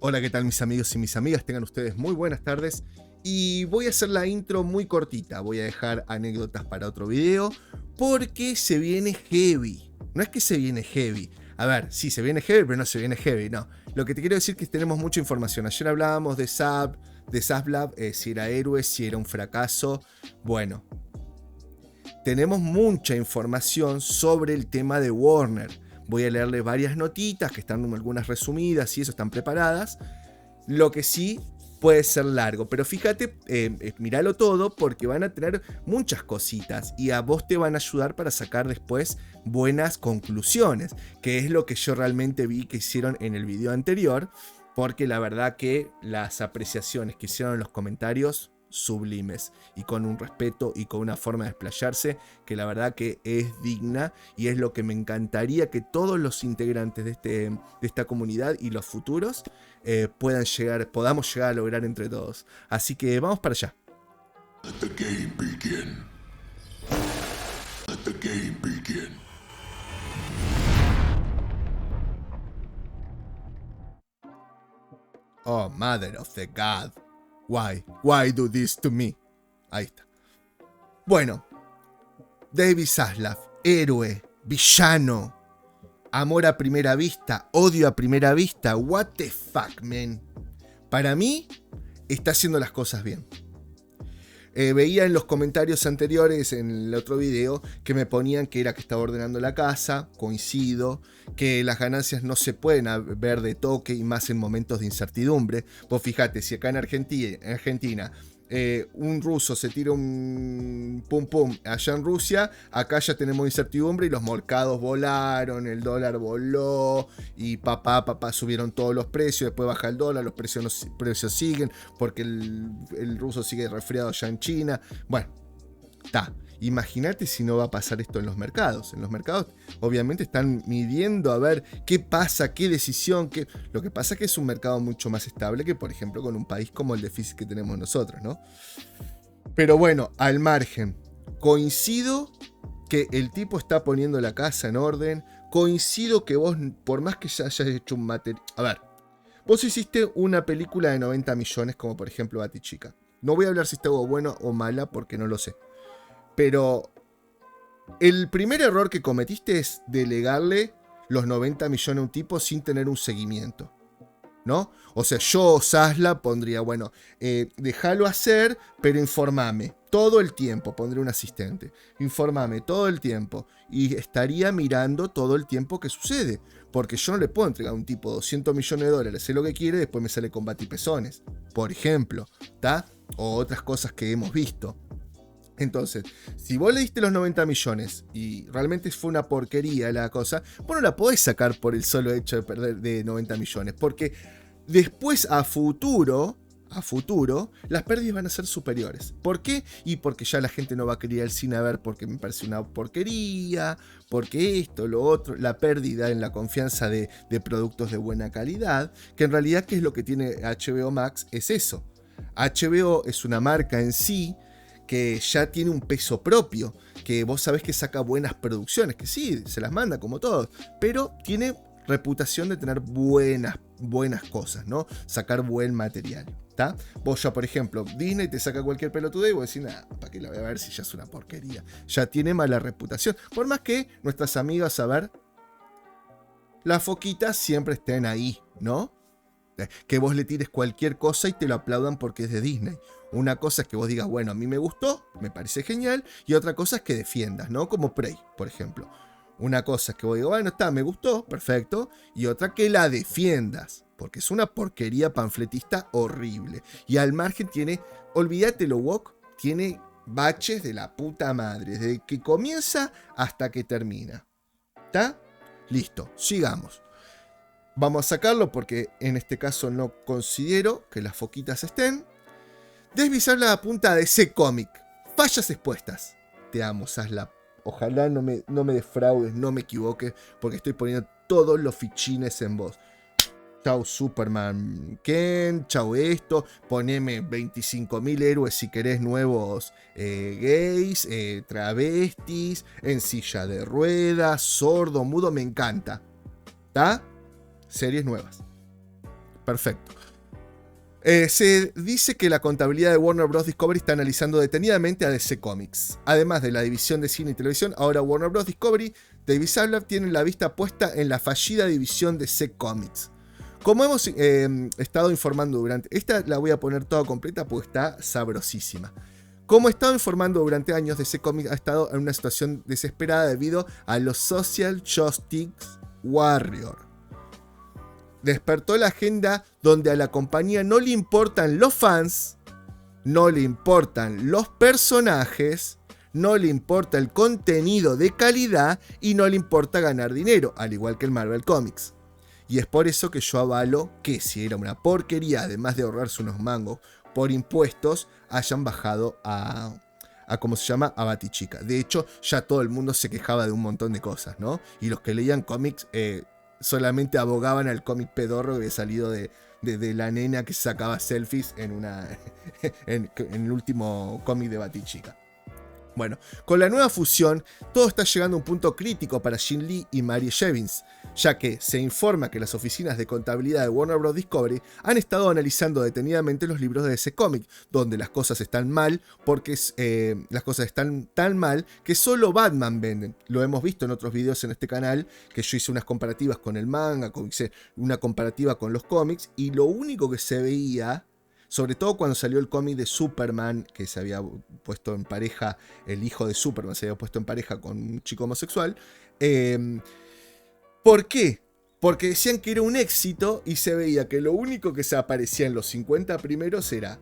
Hola, ¿qué tal mis amigos y mis amigas? Tengan ustedes muy buenas tardes. Y voy a hacer la intro muy cortita. Voy a dejar anécdotas para otro video porque se viene heavy. No es que se viene heavy. A ver, sí, se viene heavy, pero no se viene heavy, no. Lo que te quiero decir es que tenemos mucha información. Ayer hablábamos de Zaslav, si era héroe, si era un fracaso. Bueno, tenemos mucha información sobre el tema de Warner. Voy a leerle varias notitas que están algunas resumidas y eso están preparadas. Lo que sí puede ser largo, pero fíjate, míralo todo porque van a tener muchas cositas y a vos te van a ayudar para sacar después buenas conclusiones, que es lo que yo realmente vi que hicieron en el video anterior, porque la verdad que las apreciaciones que hicieron en los comentarios sublimes y con un respeto y con una forma de explayarse que la verdad que es digna y es lo que me encantaría que todos los integrantes de esta comunidad y los futuros podamos llegar a lograr entre todos. Así que vamos para allá. Let the game begin. Let the game begin. Oh, Mother of the God. Why do this to me? Ahí está. Bueno, David Zaslav, héroe, villano, amor a primera vista, odio a primera vista, what the fuck, man. Para mí, está haciendo las cosas bien. Veía en los comentarios anteriores en el otro video que me ponían que era que estaba ordenando la casa, coincido, que las ganancias no se pueden ver de toque y más en momentos de incertidumbre. Vos fijate, si acá en Argentina un ruso se tira un pum pum allá en Rusia, acá ya tenemos incertidumbre y los mercados volaron, el dólar voló y papá subieron todos los precios, después baja el dólar, los precios siguen porque el ruso sigue resfriado allá en China. Bueno, está. Imagínate si no va a pasar esto en los mercados. En los mercados obviamente están midiendo a ver qué pasa, qué decisión. Lo que pasa es que es un mercado mucho más estable que por ejemplo con un país como el déficit que tenemos nosotros, ¿no? Pero bueno, al margen, coincido que el tipo está poniendo la casa en orden. Coincido que vos, por más que ya hayas hecho un material... A ver, vos hiciste una película de 90 millones como por ejemplo Batichica. No voy a hablar si está buena o mala porque no lo sé. Pero el primer error que cometiste es delegarle los 90 millones a un tipo sin tener un seguimiento, ¿no? O sea, yo, Zaslav, pondría, bueno, déjalo hacer, pero informame todo el tiempo, pondré un asistente, informame todo el tiempo y estaría mirando todo el tiempo que sucede, porque yo no le puedo entregar a un tipo 200 millones de dólares, sé lo que quiere, después me sale con batipezones, por ejemplo, ¿tá? O otras cosas que hemos visto. Entonces, si vos le diste los 90 millones y realmente fue una porquería la cosa, vos no la podés sacar por el solo hecho de perder de 90 millones. Porque después a futuro, las pérdidas van a ser superiores. ¿Por qué? Y porque ya la gente no va a querer ir al cine a ver porque me parece una porquería, porque esto, lo otro, la pérdida en la confianza de productos de buena calidad, que en realidad, ¿qué es lo que tiene HBO Max? Es eso. HBO es una marca en sí que ya tiene un peso propio, que vos sabés que saca buenas producciones, que sí, se las manda como todos, pero tiene reputación de tener buenas cosas, ¿no? Sacar buen material, ¿tá? Vos ya, por ejemplo, Disney te saca cualquier pelotudo y vos decís, nada, ¿para qué la voy a ver si ya es una porquería? Ya tiene mala reputación, por más que nuestras amigas, a ver, las foquitas siempre estén ahí, ¿no? Que vos le tires cualquier cosa y te lo aplaudan porque es de Disney. Una cosa es que vos digas, bueno, a mí me gustó, me parece genial, y otra cosa es que defiendas, ¿no? Como Prey, por ejemplo. Una cosa es que vos digas, bueno, está, me gustó, perfecto, y otra que la defiendas, porque es una porquería panfletista horrible. Y al margen tiene, olvídate lo woke, tiene baches de la puta madre, desde que comienza hasta que termina. ¿Está? Listo, sigamos. Vamos a sacarlo porque en este caso no considero que las foquitas estén. Desvisar la punta de ese cómic. Fallas expuestas. Te amo, Zaslav. Ojalá no me defraudes, no me equivoques, porque estoy poniendo todos los fichines en vos. Chau Superman Ken, chau esto, poneme 25.000 héroes si querés nuevos gays, travestis, en silla de ruedas, sordo, mudo, me encanta. ¿Está? Series nuevas. perfecto. Se dice que la contabilidad de Warner Bros. Discovery está analizando detenidamente a DC Comics. Además de la división de cine y televisión, ahora Warner Bros. Discovery, David Zaslav tiene la vista puesta en la fallida división de DC Comics. Como hemos estado informando durante... Esta la voy a poner toda completa porque está sabrosísima. Como he estado informando durante años, DC Comics ha estado en una situación desesperada debido a los Social Justice Warriors. Despertó la agenda donde a la compañía no le importan los fans, no le importan los personajes, no le importa el contenido de calidad y no le importa ganar dinero, al igual que el Marvel Comics. Y es por eso que yo avalo que si era una porquería, además de ahorrarse unos mangos por impuestos, hayan bajado a ¿cómo se llama? A Batichica. De hecho, ya todo el mundo se quejaba de un montón de cosas, ¿no? Y los que leían cómics solamente abogaban al cómic pedorro que había salido de la nena que sacaba selfies en el último cómic de Batichica. Bueno, con la nueva fusión, todo está llegando a un punto crítico para Jim Lee y Mary Jevons, ya que se informa que las oficinas de contabilidad de Warner Bros. Discovery han estado analizando detenidamente los libros de ese cómic, donde las cosas están mal, porque las cosas están tan mal que solo Batman venden. Lo hemos visto en otros videos en este canal, que yo hice unas comparativas con el manga, hice una comparativa con los cómics, y lo único que se veía, sobre todo cuando salió el cómic de Superman, que se había puesto en pareja, el hijo de Superman se había puesto en pareja con un chico homosexual. ¿Por qué? Porque decían que era un éxito y se veía que lo único que se aparecía en los 50 primeros era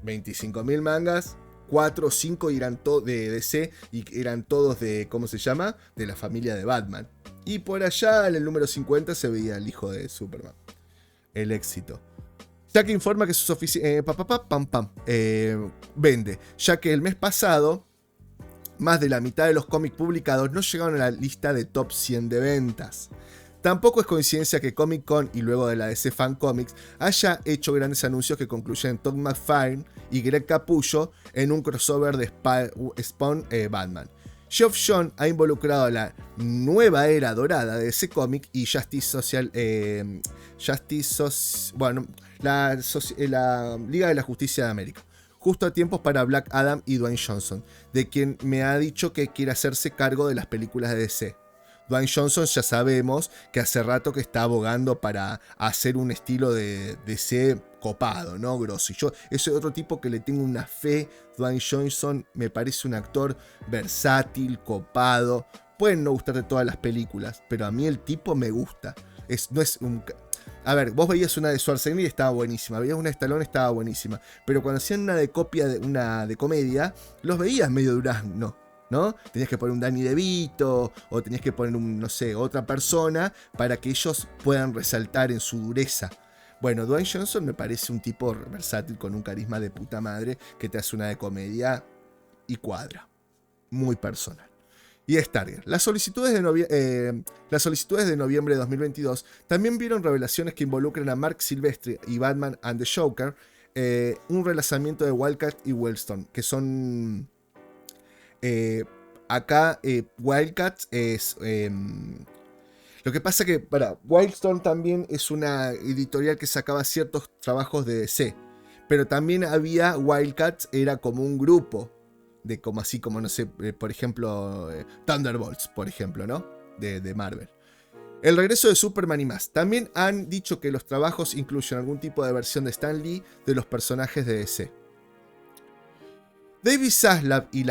25.000 mangas, 4 o 5 eran de DC y eran todos de, ¿cómo se llama? De la familia de Batman. Y por allá en el número 50 se veía el hijo de Superman. El éxito. Ya que informa que sus oficinas vende, ya que el mes pasado más de la mitad de los cómics publicados no llegaron a la lista de top 100 de ventas. Tampoco es coincidencia que Comic Con y luego de la DC Fan Comics haya hecho grandes anuncios que concluyen Todd McFarlane y Greg Capullo en un crossover de Spawn Batman. Geoff John ha involucrado a la nueva era dorada de ese cómic y la Liga de la Justicia de América, justo a tiempos para Black Adam y Dwayne Johnson, de quien me ha dicho que quiere hacerse cargo de las películas de DC. Dwayne Johnson ya sabemos que hace rato que está abogando para hacer un estilo de DC copado, ¿no? Grosso. Y yo, ese otro tipo que le tengo una fe. Dwayne Johnson me parece un actor versátil, copado. Pueden no gustarte todas las películas, pero a mí el tipo me gusta. A ver, vos veías una de Schwarzenegger y estaba buenísima, veías una de Stallone, estaba buenísima, pero cuando hacían una de comedia, los veías medio durazno, ¿no? Tenías que poner un Danny DeVito, o tenías que poner otra persona, para que ellos puedan resaltar en su dureza. Bueno, Dwayne Johnson me parece un tipo versátil con un carisma de puta madre, que te hace una de comedia y cuadra. Muy personal. Y Stargirl. Las solicitudes de noviembre de 2022 también vieron revelaciones que involucran a Mark Silvestri y Batman and the Joker, un relanzamiento de Wildcat y Wildstorm, que son... acá Wildcat es... lo que pasa que, Wildstorm también es una editorial que sacaba ciertos trabajos de DC, pero también había Wildcat, era como un grupo, de como así como, no sé, por ejemplo, Thunderbolts, por ejemplo, ¿no? De Marvel. El regreso de Superman y más. También han dicho que los trabajos incluyen algún tipo de versión de Stan Lee de los personajes de DC. David Zaslav y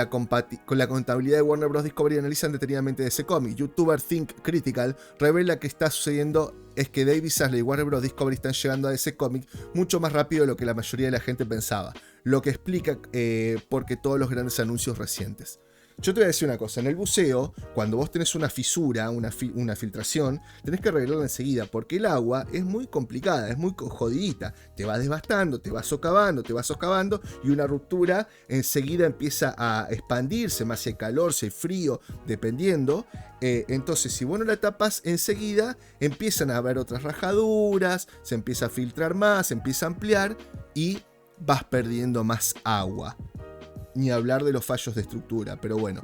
con la contabilidad de Warner Bros. Discovery analizan detenidamente DC Comics. YouTuber Think Critical revela que está sucediendo es que David Zaslav y Warner Bros. Discovery están llegando a DC Comics mucho más rápido de lo que la mayoría de la gente pensaba, lo que explica porque todos los grandes anuncios recientes. Yo te voy a decir una cosa, en el buceo, cuando vos tenés una fisura, una filtración, tenés que arreglarla enseguida, porque el agua es muy complicada, es muy jodidita, te va desbastando, te va socavando, y una ruptura enseguida empieza a expandirse, más si hay calor, si hay frío, dependiendo. Entonces, si vos no la tapas enseguida, empiezan a haber otras rajaduras, se empieza a filtrar más, se empieza a ampliar, y vas perdiendo más agua. Ni hablar de los fallos de estructura, pero bueno,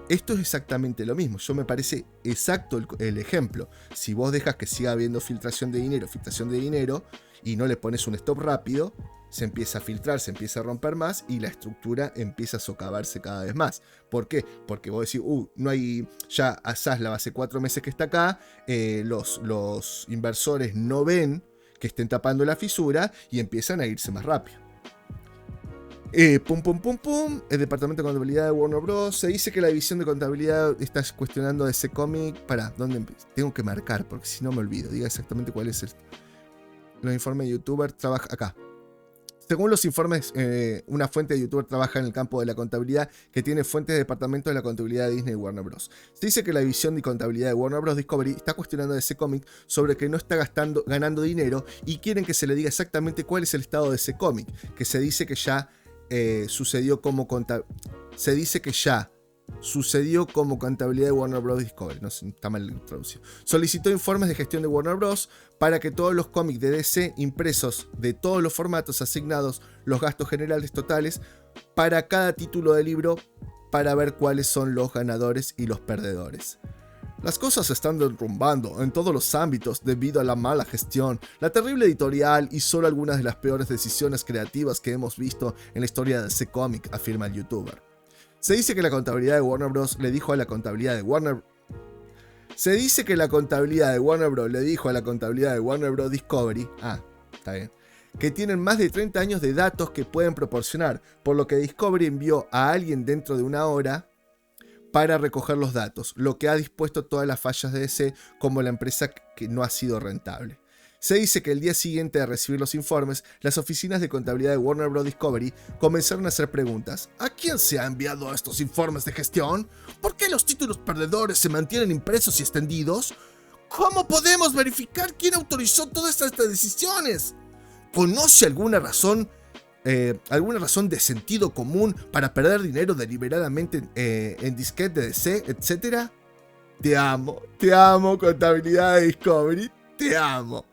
esto es exactamente lo mismo. Yo me parece exacto el ejemplo. Si vos dejas que siga habiendo filtración de dinero, y no le pones un stop rápido, se empieza a filtrar, se empieza a romper más y la estructura empieza a socavarse cada vez más. ¿Por qué? Porque vos decís, no hay, ya a Zaslav hace 4 meses que está acá, los inversores no ven que estén tapando la fisura y empiezan a irse más rápido. El departamento de contabilidad de Warner Bros. Se dice que la división de contabilidad está cuestionando DC Comics. ¿Dónde tengo que marcar? Porque si no me olvido. Diga exactamente cuál es los informes de YouTuber. Trabaja acá. Según los informes, una fuente de YouTuber trabaja en el campo de la contabilidad que tiene fuentes de departamento de la contabilidad de Disney y Warner Bros. Se dice que la división de contabilidad de Warner Bros. Discovery está cuestionando a DC Comics sobre que no está ganando dinero y quieren que se le diga exactamente cuál es el estado de DC Comics, que se dice que ya sucedió como contabilidad de Warner Bros. Discovery. No sé, está mal traducido. Solicitó informes de gestión de Warner Bros. Para que todos los cómics de DC impresos de todos los formatos asignados los gastos generales totales para cada título de libro para ver cuáles son los ganadores y los perdedores. Las cosas se están derrumbando en todos los ámbitos debido a la mala gestión, la terrible editorial y solo algunas de las peores decisiones creativas que hemos visto en la historia de DC Comics, afirma el youtuber. Se dice que la contabilidad de Warner Bros. Le dijo a la contabilidad de Warner Bros. Discovery, está bien, que tienen más de 30 años de datos que pueden proporcionar, por lo que Discovery envió a alguien dentro de una hora para recoger los datos, lo que ha dispuesto todas las fallas de DC como la empresa que no ha sido rentable. Se dice que el día siguiente de recibir los informes, las oficinas de contabilidad de Warner Bros. Discovery comenzaron a hacer preguntas. ¿A quién se ha enviado estos informes de gestión? ¿Por qué los títulos perdedores se mantienen impresos y extendidos? ¿Cómo podemos verificar quién autorizó todas estas decisiones? ¿Conoce alguna razón de sentido común para perder dinero deliberadamente en disquete de DC, etcétera? Te amo, contabilidad de Discovery, te amo.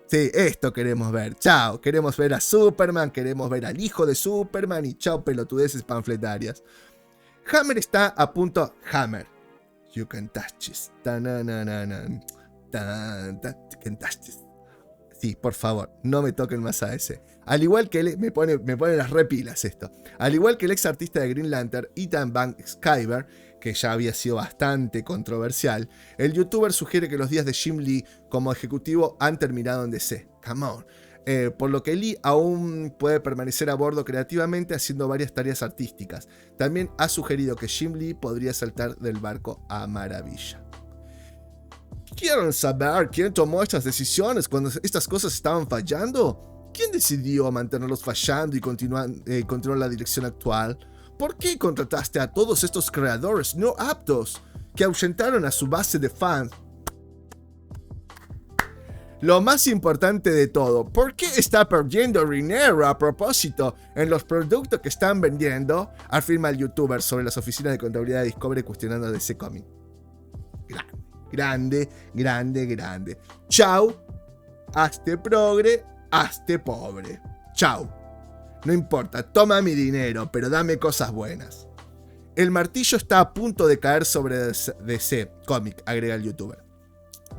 Sí, esto queremos ver. Chao, queremos ver a Superman, queremos ver al hijo de Superman y chao pelotudeces panfletarias. Hammer está a punto. Hammer, you can touch this. Can touch this. Sí, por favor, no me toquen más a ese. Al igual que me pone las repilas esto. Al igual que el ex artista de Green Lantern, Ethan Van Sciver, que ya había sido bastante controversial, el youtuber sugiere que los días de Jim Lee como ejecutivo han terminado en DC. Come on. Por lo que Lee aún puede permanecer a bordo creativamente haciendo varias tareas artísticas. También ha sugerido que Jim Lee podría saltar del barco a maravilla. ¿Quieren saber quién tomó estas decisiones cuando estas cosas estaban fallando? ¿Quién decidió mantenerlos fallando y continuar la dirección actual? ¿Por qué contrataste a todos estos creadores no aptos que ahuyentaron a su base de fans? Lo más importante de todo, ¿por qué está perdiendo dinero a propósito en los productos que están vendiendo? Afirma el youtuber sobre las oficinas de contabilidad de Discovery cuestionando a DC Comics. Grande. Chau. Hazte progre, hazte pobre. Chau. No importa, toma mi dinero, pero dame cosas buenas. El martillo está a punto de caer sobre DC Comics, agrega el youtuber.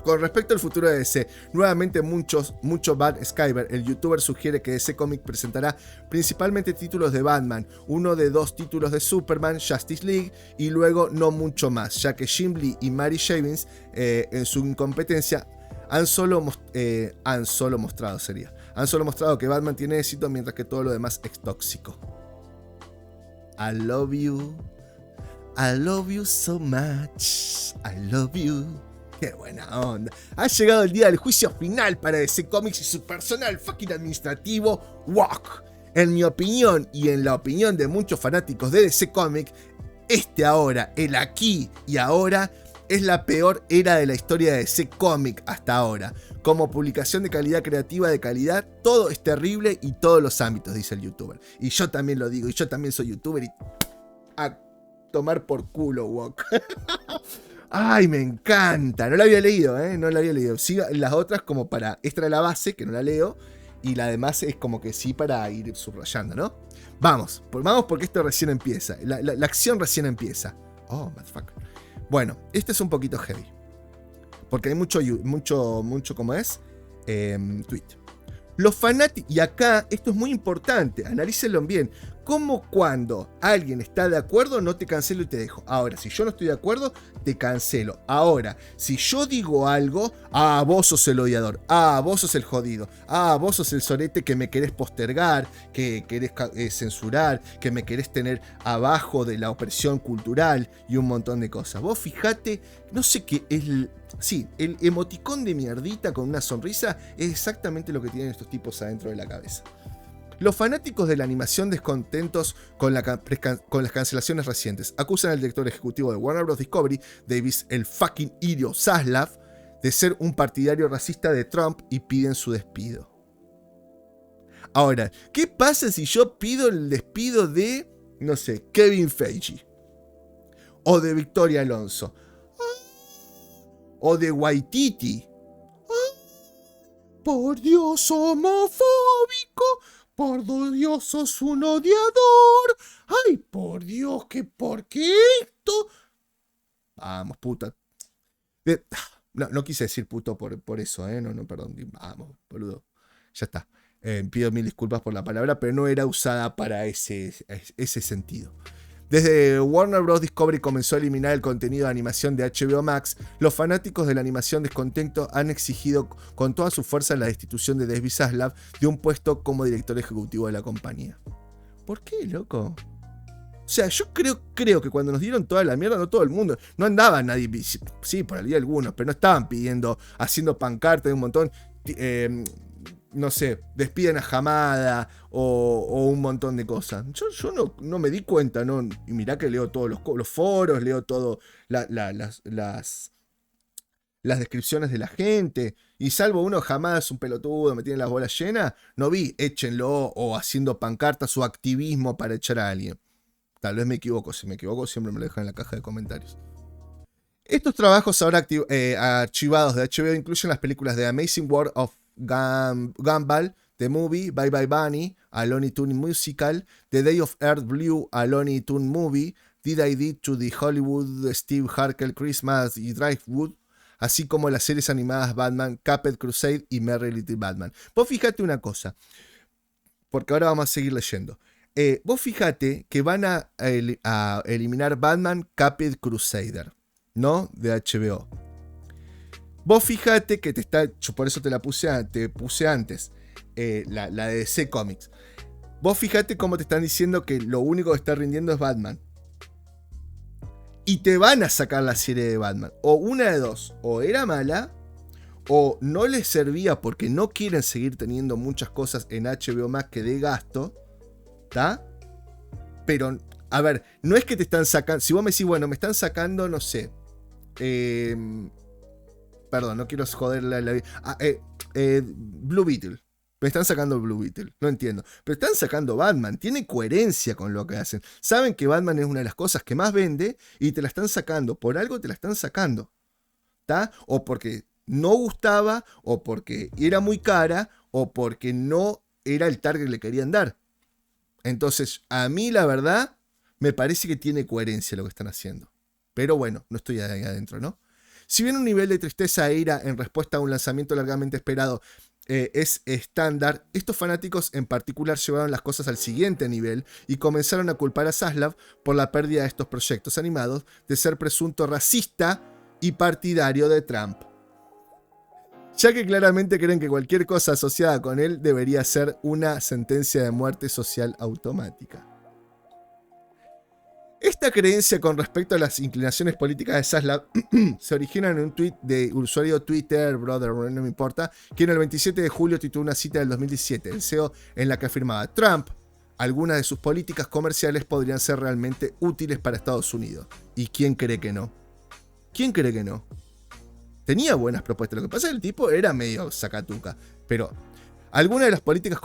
Con respecto al futuro de DC, nuevamente mucho Van Sciver, el youtuber sugiere que DC Comics presentará principalmente títulos de Batman, uno de 2 títulos de Superman, Justice League, y luego no mucho más, ya que Jim Lee y Mary Shavins, en su incompetencia, han solo mostrado que Batman tiene éxito mientras que todo lo demás es tóxico. I love you so much, I love you. ¡Qué buena onda! Ha llegado el día del juicio final para DC Comics y su personal fucking administrativo, WOC. En mi opinión y en la opinión de muchos fanáticos de DC Comics, el aquí y ahora, es la peor era de la historia de DC Comics hasta ahora. Como publicación de calidad creativa de calidad, todo es terrible y todos los ámbitos, dice el youtuber. Y yo también lo digo, y yo también soy youtuber y a tomar por culo, WOC. Ay, me encanta. No la había leído, no la había leído. Sí, las otras como para extra la base, que no la leo. Y la demás es como que sí para ir subrayando, ¿no? Vamos porque esto recién empieza. La acción recién empieza. Oh, motherfucker. Bueno, este es un poquito heavy. Porque hay mucho, ¿cómo es? Tweet. Los fanáticos, y acá esto es muy importante, analícenlo bien. Como cuando alguien está de acuerdo, no te cancelo y te dejo. Ahora, si yo no estoy de acuerdo, te cancelo. Ahora, si yo digo algo, vos sos el odiador, vos sos el jodido, vos sos el sorete que me querés postergar, que querés censurar, que me querés tener abajo de la opresión cultural y un montón de cosas. Vos fijate, no sé qué es el emoticón de mierdita con una sonrisa es exactamente lo que tienen estos tipos adentro de la cabeza. Los fanáticos de la animación descontentos con las cancelaciones recientes acusan al director ejecutivo de Warner Bros. Discovery, David el fucking idiot Zaslav, de ser un partidario racista de Trump y piden su despido. Ahora, ¿qué pasa si yo pido el despido de, no sé, Kevin Feige? O de Victoria Alonso. O de Waititi. Por Dios, homofóbico. Por Dios, sos un odiador. Ay, por Dios, ¿por qué esto? Vamos, puta. No quise decir puto por eso, no, perdón. Vamos, boludo. Ya está. Pido mil disculpas por la palabra, pero no era usada para ese sentido. Desde Warner Bros. Discovery comenzó a eliminar el contenido de animación de HBO Max, los fanáticos de la animación descontentos han exigido con toda su fuerza la destitución de David Zaslav de un puesto como director ejecutivo de la compañía. ¿Por qué, loco? O sea, yo creo que cuando nos dieron toda la mierda, no todo el mundo, no andaba nadie, sí, por ahí algunos, pero no estaban pidiendo, haciendo pancartas de un montón, no sé, despiden a Hamada o un montón de cosas. Yo no me di cuenta, ¿no? Y mirá que leo todos los foros, leo todo las descripciones de la gente. Y salvo uno, Hamada es un pelotudo, me tiene las bolas llenas, no vi échenlo o haciendo pancartas o activismo para echar a alguien. Tal vez me equivoco, si me equivoco siempre me lo dejan en la caja de comentarios. Estos trabajos ahora archivados de HBO incluyen las películas de Amazing World of Gumball, The Movie, Bye Bye Bunny, a Looney Tunes Musical, The Day of Earth Blue, a Looney Tunes Movie, Did I Did to the Hollywood Steve Harkel Christmas y Drivewood, así como las series animadas Batman, Cuphead Crusade y Merry Little Batman. Vos fíjate una cosa, porque ahora vamos a seguir leyendo. Vos fíjate que van a eliminar Batman, Cuphead Crusader, ¿no? De HBO. Vos fíjate que por eso te puse antes, la de DC Comics. Vos fíjate cómo te están diciendo que lo único que está rindiendo es Batman. Y te van a sacar la serie de Batman. O una de dos, o era mala, o no les servía porque no quieren seguir teniendo muchas cosas en HBO Max que de gasto, ¿está? Pero, a ver, no es que te están sacando, si vos me decís, bueno, me están sacando, no sé, perdón, no quiero joder la Blue Beetle. Me están sacando Blue Beetle, no entiendo. Pero están sacando Batman, tiene coherencia con lo que hacen. Saben que Batman es una de las cosas que más vende y te la están sacando. Por algo te la están sacando. ¿Está? O porque no gustaba, o porque era muy cara, o porque no era el target que le querían dar. Entonces, a mí la verdad, me parece que tiene coherencia lo que están haciendo. Pero bueno, no estoy ahí adentro, ¿no? Si bien un nivel de tristeza e ira en respuesta a un lanzamiento largamente esperado es estándar, estos fanáticos en particular llevaron las cosas al siguiente nivel y comenzaron a culpar a Zaslav por la pérdida de estos proyectos animados de ser presunto racista y partidario de Trump, ya que claramente creen que cualquier cosa asociada con él debería ser una sentencia de muerte social automática. Esta creencia con respecto a las inclinaciones políticas de Zaslav se origina en un tweet de usuario Twitter, brother, no me importa, que en el 27 de julio tituló una cita del 2017, el CEO, en la que afirmaba: Trump, algunas de sus políticas comerciales podrían ser realmente útiles para Estados Unidos. ¿Y quién cree que no? ¿Quién cree que no? Tenía buenas propuestas, lo que pasa es que el tipo era medio sacatuca, pero algunas de las políticas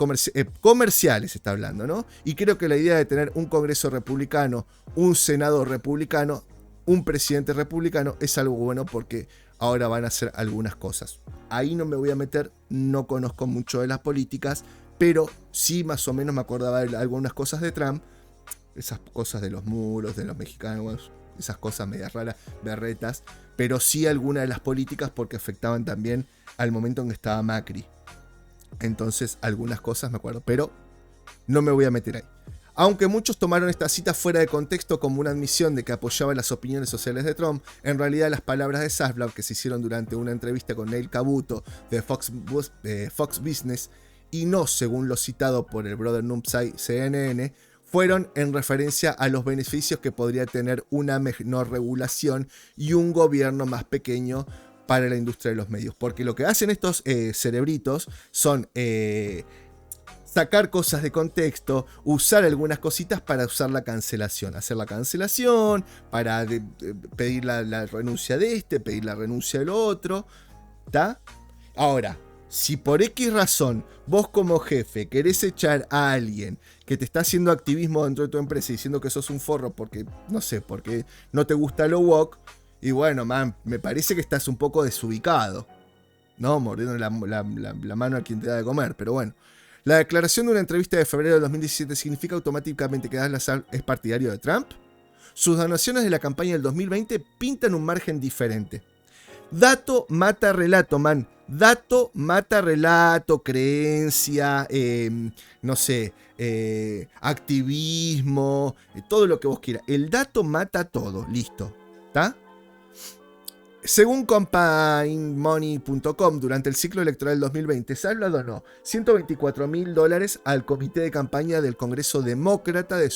comerciales está hablando, ¿no? Y creo que la idea de tener un Congreso republicano, un Senado republicano, un presidente republicano es algo bueno porque ahora van a hacer algunas cosas. Ahí no me voy a meter, no conozco mucho de las políticas, pero sí más o menos me acordaba de algunas cosas de Trump, esas cosas de los muros, de los mexicanos, esas cosas medias raras, berretas, pero sí algunas de las políticas porque afectaban también al momento en que estaba Macri. Entonces algunas cosas me acuerdo, pero no me voy a meter ahí. Aunque muchos tomaron esta cita fuera de contexto como una admisión de que apoyaba las opiniones sociales de Trump, en realidad las palabras de Zaslav, que se hicieron durante una entrevista con Neil Cavuto de Fox Business, y no según lo citado por el brother Numpsy CNN, fueron en referencia a los beneficios que podría tener una menor regulación y un gobierno más pequeño para la industria de los medios. Porque lo que hacen estos cerebritos son sacar cosas de contexto, usar algunas cositas para usar la cancelación, hacer la cancelación, para pedir la renuncia de este, pedir la renuncia del otro, ¿está? Ahora, si por X razón vos como jefe querés echar a alguien que te está haciendo activismo dentro de tu empresa diciendo que sos un forro porque, no sé, porque no te gusta lo woke, y bueno, man, me parece que estás un poco desubicado, ¿no? Mordiendo la mano a quien te da de comer, pero bueno. La declaración de una entrevista de febrero de 2017 significa automáticamente que Zaslav es partidario de Trump. Sus donaciones de la campaña del 2020 pintan un margen diferente. Dato mata relato, man. Dato mata relato, creencia, no sé, activismo, todo lo que vos quieras. El dato mata todo, listo, ¿está? Según campaignmoney.com, durante el ciclo electoral 2020, Zaslav donó $124,000 al comité de campaña del Congreso Demócrata de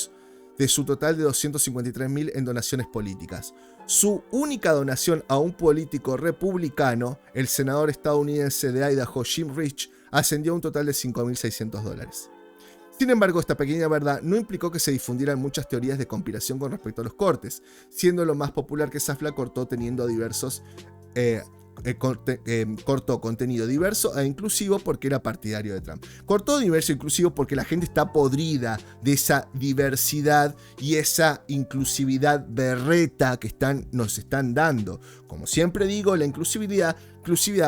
su total de $253,000 en donaciones políticas. Su única donación a un político republicano, el senador estadounidense de Idaho Jim Rich, ascendió a un total de $5,600. Sin embargo, esta pequeña verdad no implicó que se difundieran muchas teorías de conspiración con respecto a los cortes, siendo lo más popular que Zaslav cortó teniendo diversos cortó contenido diverso e inclusivo porque era partidario de Trump. Cortó diverso e inclusivo porque la gente está podrida de esa diversidad y esa inclusividad berreta que nos están dando. Como siempre digo, la inclusividad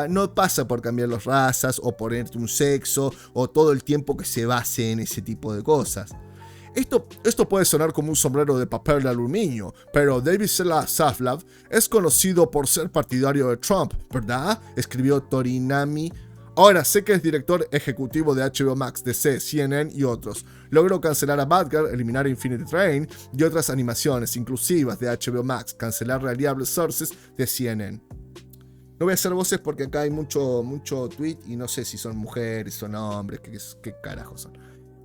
no pasa por cambiar las razas o ponerte un sexo o todo el tiempo que se base en ese tipo de cosas. Esto puede sonar como un sombrero de papel de aluminio, pero David Zaslav es conocido por ser partidario de Trump, ¿verdad? Escribió Torinami. Ahora sé que es director ejecutivo de HBO Max, DC, CNN y otros. Logró cancelar a Batgirl, eliminar Infinity Train y otras animaciones inclusivas de HBO Max, cancelar Reliable Sources de CNN. No voy a hacer voces porque acá hay mucho tweet y no sé si son mujeres, son hombres, qué carajos son.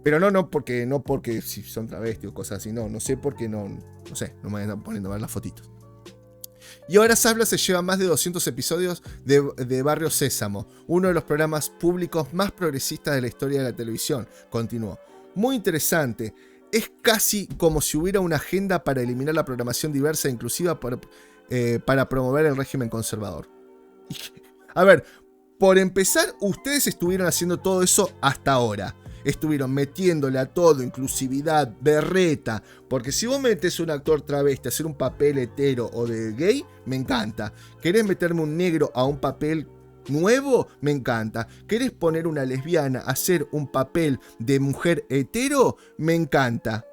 Pero no porque si son travestis o cosas así, no sé por qué no sé, no me voy a estar poniendo a ver las fotitos. Y ahora Zaslav se lleva más de 200 episodios de Barrio Sésamo, uno de los programas públicos más progresistas de la historia de la televisión, continuó. Muy interesante, es casi como si hubiera una agenda para eliminar la programación diversa e inclusiva para promover el régimen conservador. A ver, por empezar, ustedes estuvieron haciendo todo eso hasta ahora. Estuvieron metiéndole a todo, inclusividad, berreta. Porque si vos metes un actor travesti a hacer un papel hetero o de gay, me encanta. ¿Querés meterme un negro a un papel nuevo? Me encanta. ¿Querés poner una lesbiana a hacer un papel de mujer hetero? Me encanta.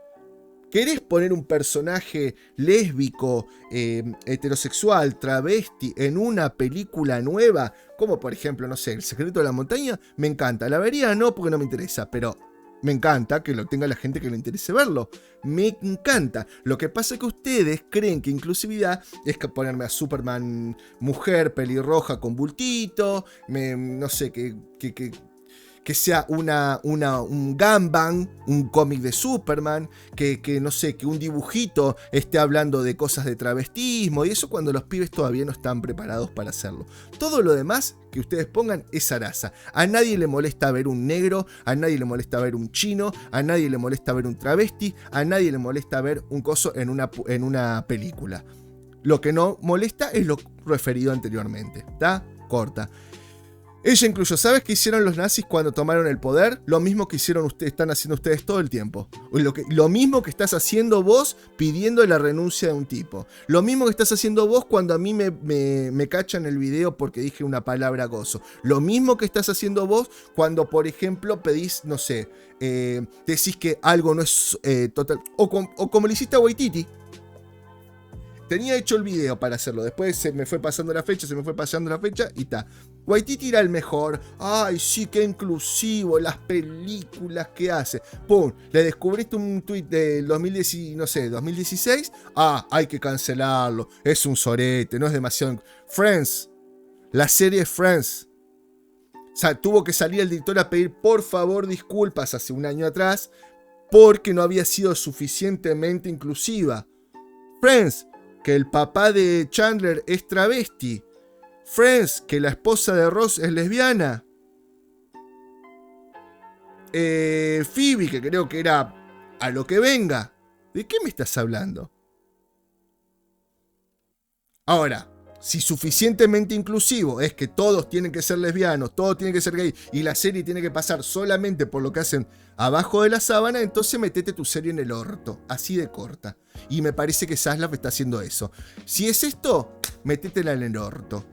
¿Querés poner un personaje lésbico, heterosexual, travesti en una película nueva? Como por ejemplo, no sé, El secreto de la montaña. Me encanta. La vería no porque no me interesa, pero me encanta que lo tenga la gente que le interese verlo. Me encanta. Lo que pasa es que ustedes creen que inclusividad es que ponerme a Superman mujer, pelirroja con bultito, no sé, que sea un gangbang, un cómic de Superman, que no sé, que un dibujito esté hablando de cosas de travestismo, y eso cuando los pibes todavía no están preparados para hacerlo. Todo lo demás que ustedes pongan es zaraza. A nadie le molesta ver un negro, a nadie le molesta ver un chino, a nadie le molesta ver un travesti, a nadie le molesta ver un coso en una película. Lo que no molesta es lo referido anteriormente, ¿está? Corta. Ella incluyó, ¿sabes qué hicieron los nazis cuando tomaron el poder? Lo mismo que están haciendo ustedes todo el tiempo. Lo mismo que estás haciendo vos pidiendo la renuncia de un tipo. Lo mismo que estás haciendo vos cuando a mí me cachan el video porque dije una palabra gozo. Lo mismo que estás haciendo vos cuando, por ejemplo, pedís, no sé, decís que algo no es total. O como le hiciste a Waititi. tenía hecho el video para hacerlo. Después se me fue pasando la fecha, y está. Waititi era el mejor. Ay, sí, qué inclusivo, las películas que hace. Pum, le descubriste un tweet del 2016. Ah, hay que cancelarlo. Es un sorete, no es demasiado. Friends, la serie Friends. O sea, tuvo que salir el director a pedir por favor disculpas hace un año atrás porque no había sido suficientemente inclusiva. Friends, que el papá de Chandler es travesti. Friends, que la esposa de Ross es lesbiana. Phoebe, que creo que era a lo que venga. ¿De qué me estás hablando? Ahora, si suficientemente inclusivo es que todos tienen que ser lesbianos, todos tienen que ser gay y la serie tiene que pasar solamente por lo que hacen abajo de la sábana, entonces metete tu serie en el orto, así de corta. Y me parece que Zaslav está haciendo eso. Si es esto, métetela en el orto.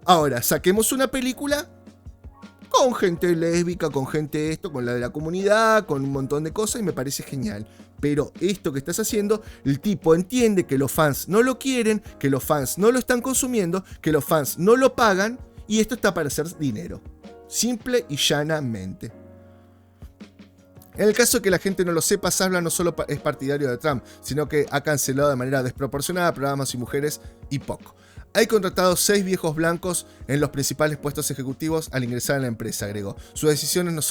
Ahora, saquemos una película con gente lésbica, con gente esto, con la de la comunidad, con un montón de cosas y me parece genial. Pero esto que estás haciendo, el tipo entiende que los fans no lo quieren, que los fans no lo están consumiendo, que los fans no lo pagan y esto está para hacer dinero. Simple y llanamente. En el caso de que la gente no lo sepa, Zaslav no solo es partidario de Trump, sino que ha cancelado de manera desproporcionada programas y mujeres y poco. Hay contratado 6 viejos blancos en los principales puestos ejecutivos al ingresar a la empresa, agregó. Sus decisiones no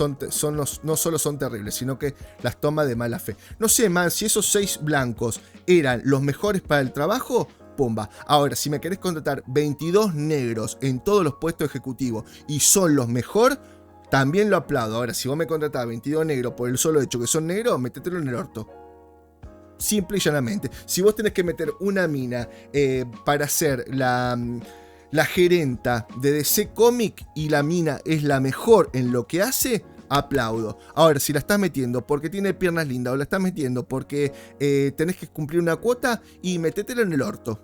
solo son terribles, sino que las toma de mala fe. No sé, man, si esos 6 blancos eran los mejores para el trabajo, pumba. Ahora, si me querés contratar 22 negros en todos los puestos ejecutivos y son los mejores, también lo aplaudo. Ahora, si vos me contratás 22 negros por el solo hecho que son negros, métetelo en el orto. Simple y llanamente. Si vos tenés que meter una mina para ser la gerenta de DC Comics y la mina es la mejor en lo que hace, aplaudo. Ahora, si la estás metiendo porque tiene piernas lindas o la estás metiendo porque tenés que cumplir una cuota y metétela en el orto.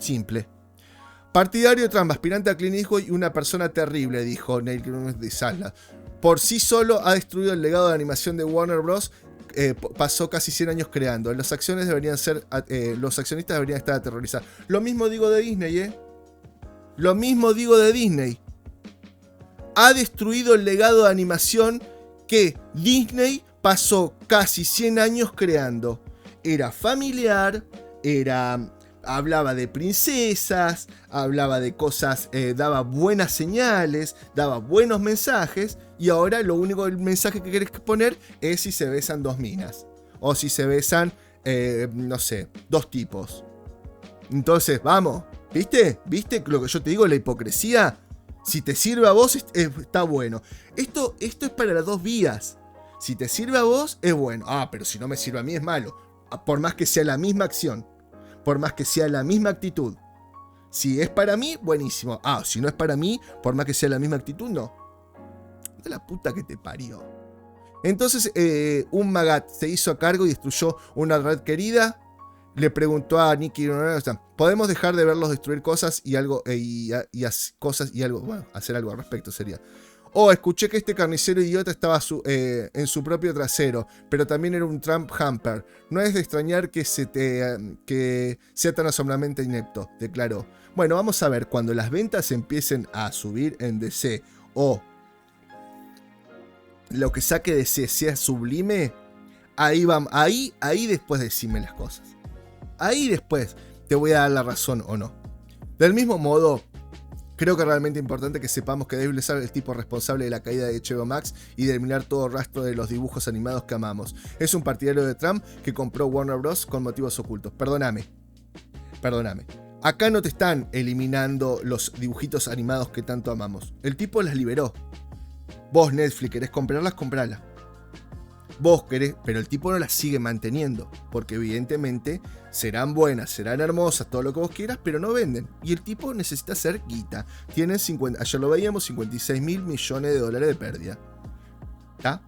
Simple. Partidario de Trump, aspirante a Clint Eastwood y una persona terrible, dijo Neil de Zaslav. Por sí solo ha destruido el legado de animación de Warner Bros. Pasó casi 100 años creando. Los accionistas deberían estar aterrorizados. Lo mismo digo de Disney, Lo mismo digo de Disney. Ha destruido el legado de animación que Disney pasó casi 100 años creando. Era familiar, hablaba de princesas, hablaba de cosas, daba buenas señales, daba buenos mensajes, y ahora lo único del mensaje que querés poner es si se besan 2 minas, o si se besan, no sé, 2 tipos. Entonces, vamos, ¿viste? ¿Viste lo que yo te digo, la hipocresía? Si te sirve a vos, está bueno. Esto es para las 2 vías. Si te sirve a vos, es bueno. Ah, pero si no me sirve a mí, es malo. Por más que sea la misma acción. Por más que sea la misma actitud. Si es para mí, buenísimo. Ah, si no es para mí, por más que sea la misma actitud, no. De la puta que te parió. Entonces, un Magat se hizo a cargo y destruyó una red querida. Le preguntó a Nicky, ¿podemos dejar de verlos destruir cosas y algo, bueno, hacer algo al respecto sería? Oh, escuché que este carnicero idiota estaba en su propio trasero, pero también era un Trump hamper. No es de extrañar que sea tan asombrosamente inepto, declaró. Bueno, vamos a ver, cuando las ventas empiecen a subir en DC o lo que saque DC sea sublime, ahí vamos, ahí después decime las cosas. Ahí después te voy a dar la razón o no. Del mismo modo, creo que es realmente importante que sepamos que Dave Lesar es el tipo responsable de la caída de HBO Max y de eliminar todo rastro de los dibujos animados que amamos. Es un partidario de Trump que compró Warner Bros. Con motivos ocultos. Perdóname. Acá no te están eliminando los dibujitos animados que tanto amamos. El tipo las liberó. Vos, Netflix, querés comprarlas, comprala. Vos querés, pero el tipo no las sigue manteniendo, porque evidentemente serán buenas, serán hermosas, todo lo que vos quieras, pero no venden. Y el tipo necesita hacer guita. Tienen ayer lo veíamos, 56 mil millones de dólares de pérdida. ¿Está?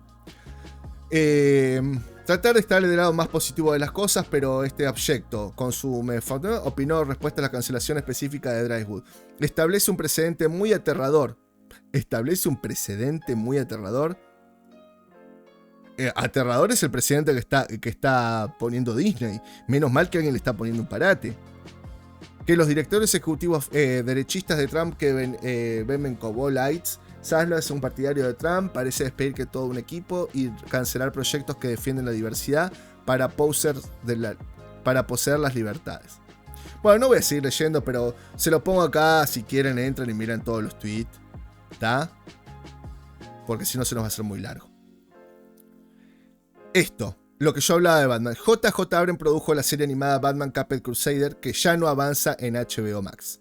Tratar de estar del lado más positivo de las cosas, pero este abyecto consume, opinó respuesta a la cancelación específica de Drywood. Establece un precedente muy aterrador. aterrador es el presidente que está poniendo Disney. Menos mal que alguien le está poniendo un parate. Que los directores ejecutivos derechistas de Trump que ven como lights. Zaslav es un partidario de Trump, parece despedir que todo un equipo y cancelar proyectos que defienden la diversidad para poseer las libertades. Bueno, no voy a seguir leyendo, pero se lo pongo acá, si quieren entran y miran todos los tweets, ¿está? Porque si no se nos va a hacer muy largo. Esto, lo que yo hablaba de Batman. JJ Abrams produjo la serie animada Batman Caped Crusader, que ya no avanza en HBO Max.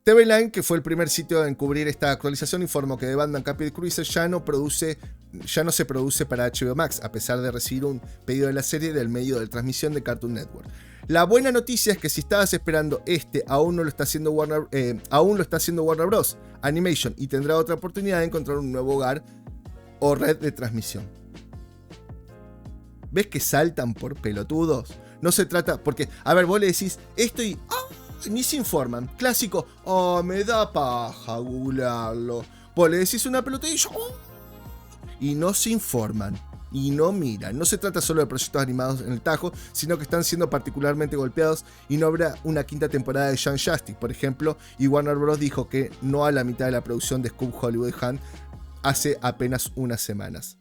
TV Line, que fue el primer sitio en cubrir esta actualización, informó que The Batman Caped Crusader ya no se produce para HBO Max, a pesar de recibir un pedido de la serie del medio de transmisión de Cartoon Network. La buena noticia es que si estabas esperando aún lo está haciendo Warner Bros. Animation y tendrá otra oportunidad de encontrar un nuevo hogar o red de transmisión. ¿Ves que saltan por pelotudos? No se trata, porque, a ver, vos le decís esto y ni se informan. Clásico, me da paja googlearlo. Vos le decís una pelotilla y no se informan. Y no miran. No se trata solo de proyectos animados en el tajo, sino que están siendo particularmente golpeados y no habrá una quinta temporada de Young Justice, por ejemplo, y Warner Bros. Dijo que no a la mitad de la producción de Scoob Hollywood Hunt hace apenas unas semanas.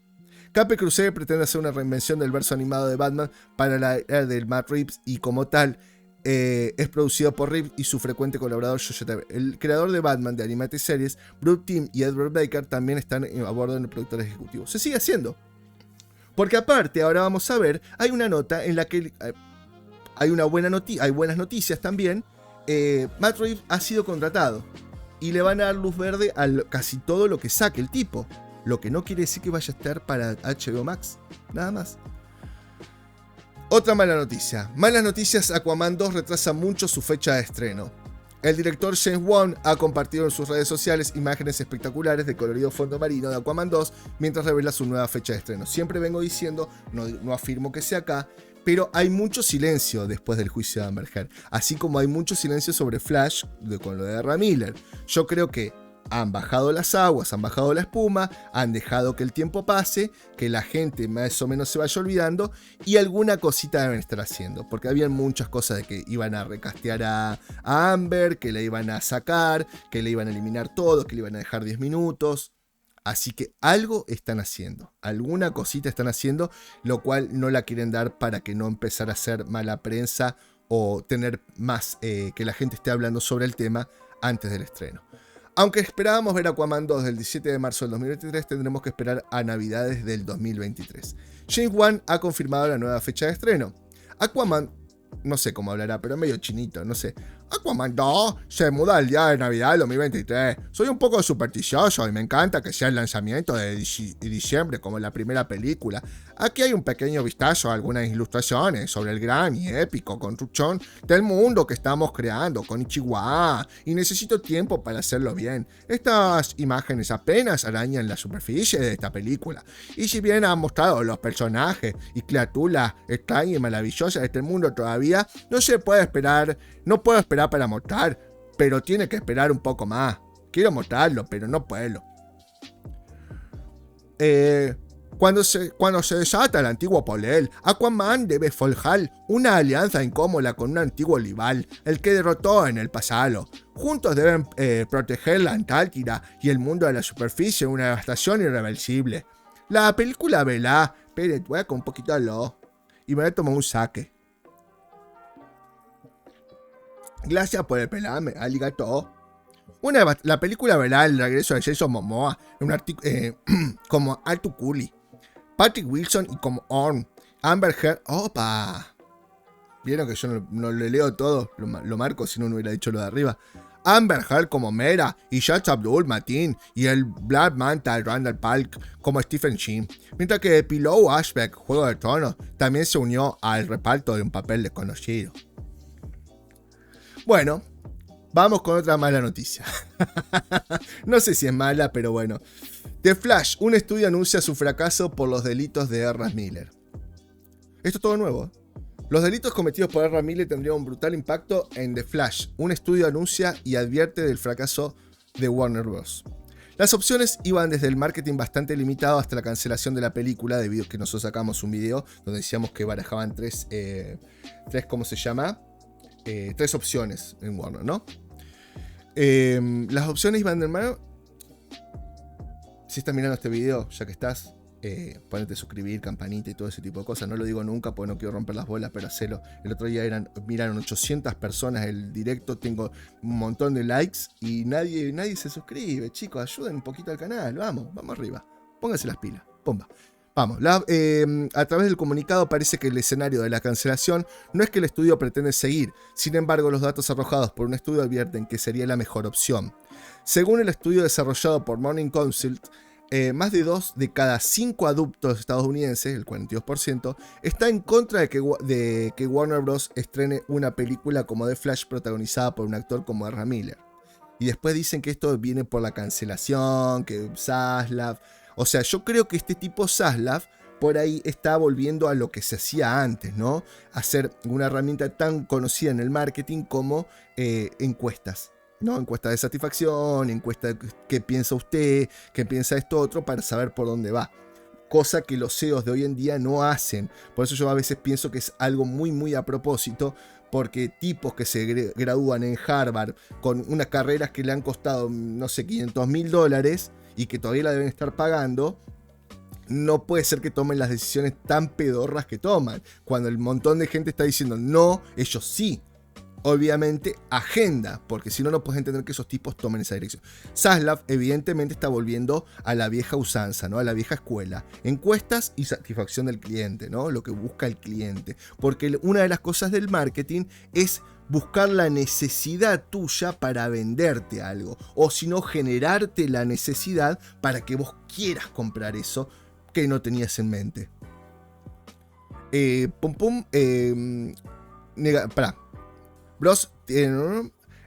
Caped Crusader pretende hacer una reinvención del verso animado de Batman para la era del Matt Reeves y como tal es producido por Reeves y su frecuente colaborador Josh TV. El creador de Batman de Animated Series, Bruce Timm y Edward Baker también están a bordo en el productor ejecutivo. Se sigue haciendo. Porque aparte, ahora vamos a ver, hay una nota en la que hay buenas noticias también. Matt Reeves ha sido contratado y le van a dar luz verde a casi todo lo que saque el tipo. Lo que no quiere decir que vaya a estar para HBO Max. Nada más. Otra mala noticia. Malas noticias, Aquaman 2 retrasa mucho su fecha de estreno. El director James Wan ha compartido en sus redes sociales imágenes espectaculares de colorido fondo marino de Aquaman 2 mientras revela su nueva fecha de estreno. Siempre vengo diciendo, no afirmo que sea acá, pero hay mucho silencio después del juicio de Amber Heard. Así como hay mucho silencio sobre Flash con lo de Ezra Miller. Yo creo que han bajado las aguas, han bajado la espuma, han dejado que el tiempo pase, que la gente más o menos se vaya olvidando y alguna cosita deben estar haciendo, porque habían muchas cosas de que iban a recastear a Amber, que le iban a sacar, que le iban a eliminar todo, que le iban a dejar 10 minutos. Así que algo están haciendo, alguna cosita están haciendo, lo cual no la quieren dar para que no empezar a hacer mala prensa o tener más que la gente esté hablando sobre el tema antes del estreno. Aunque esperábamos ver Aquaman 2 del 17 de marzo del 2023, tendremos que esperar a Navidades del 2023. James Wan ha confirmado la nueva fecha de estreno. Aquaman, no sé cómo hablará, pero medio chinito, no sé. Aquaman 2 se muda al día de Navidad del 2023. Soy un poco supersticioso y me encanta que sea el lanzamiento de diciembre como la primera película. Aquí hay un pequeño vistazo a algunas ilustraciones sobre el gran y épico construcción del mundo que estamos creando con Ichiwa y necesito tiempo para hacerlo bien. Estas imágenes apenas arañan la superficie de esta película y si bien han mostrado los personajes y criaturas extrañas y maravillosas de este mundo todavía no puedo esperar para mostrar, pero tiene que esperar un poco más. Quiero mostrarlo, pero no puedo. Cuando se desata el antiguo Polel, Aquaman debe forjar una alianza incómoda con un antiguo rival, el que derrotó en el pasado. Juntos deben proteger la Antártida y el mundo de la superficie de una devastación irreversible. La película verá... Esperen, voy a con un poquito de lo y me voy a tomar un saque. Gracias por el pelame, arigato. La película verá el regreso de Jason Momoa como Alto Cooley, Patrick Wilson y como Orm, Amber Heard. ¡Opa! Vieron que yo no le leo todo, lo marco si no hubiera dicho lo de arriba. Amber Heard como Mera y Shaz Abdul Mateen y el Black Manta Randall Park como Stephen Sheen, mientras que Pillow Ashbeck, Juego de Tronos, también se unió al reparto de un papel desconocido. Bueno, vamos con otra mala noticia. No sé si es mala, pero bueno. The Flash, un estudio anuncia su fracaso por los delitos de Ezra Miller. Esto es todo nuevo. Los delitos cometidos por Ezra Miller tendrían un brutal impacto en The Flash. Un estudio anuncia y advierte del fracaso de Warner Bros. Las opciones iban desde el marketing bastante limitado hasta la cancelación de la película, debido a que nosotros sacamos un video donde decíamos que barajaban tres ¿cómo se llama? Tres opciones en Warner, ¿no? Las opciones iban de mano. Si estás mirando este video, ya que estás, ponete a suscribir, campanita y todo ese tipo de cosas. No lo digo nunca porque no quiero romper las bolas, pero hacelo. El otro día miraron 800 personas el directo, tengo un montón de likes y nadie se suscribe. Chicos, ayuden un poquito al canal, vamos arriba. Pónganse las pilas, pomba. Vamos, a través del comunicado parece que el escenario de la cancelación no es que el estudio pretende seguir. Sin embargo, los datos arrojados por un estudio advierten que sería la mejor opción. Según el estudio desarrollado por Morning Consult, más de 2 de cada 5 adultos estadounidenses, el 42%, está en contra de que Warner Bros. Estrene una película como The Flash protagonizada por un actor como Ezra Miller. Y después dicen que esto viene por la cancelación, que Zaslav. O sea, yo creo que este tipo Zaslav por ahí está volviendo a lo que se hacía antes, ¿no? Hacer una herramienta tan conocida en el marketing como encuestas. ¿No? Encuesta de satisfacción, encuesta de qué piensa usted, qué piensa esto otro, para saber por dónde va. Cosa que los CEOs de hoy en día no hacen. Por eso yo a veces pienso que es algo muy a propósito, porque tipos que se gradúan en Harvard con unas carreras que le han costado, no sé, $500,000 y que todavía la deben estar pagando, no puede ser que tomen las decisiones tan pedorras que toman. Cuando el montón de gente está diciendo no, ellos sí. Obviamente agenda, porque si no, no puedes entender que esos tipos tomen esa dirección. Zaslav evidentemente está volviendo a la vieja usanza, ¿no? A la vieja escuela. Encuestas y satisfacción del cliente, ¿no? Lo que busca el cliente. Porque una de las cosas del marketing es buscar la necesidad tuya para venderte algo. O si no, generarte la necesidad para que vos quieras comprar eso que no tenías en mente. Bros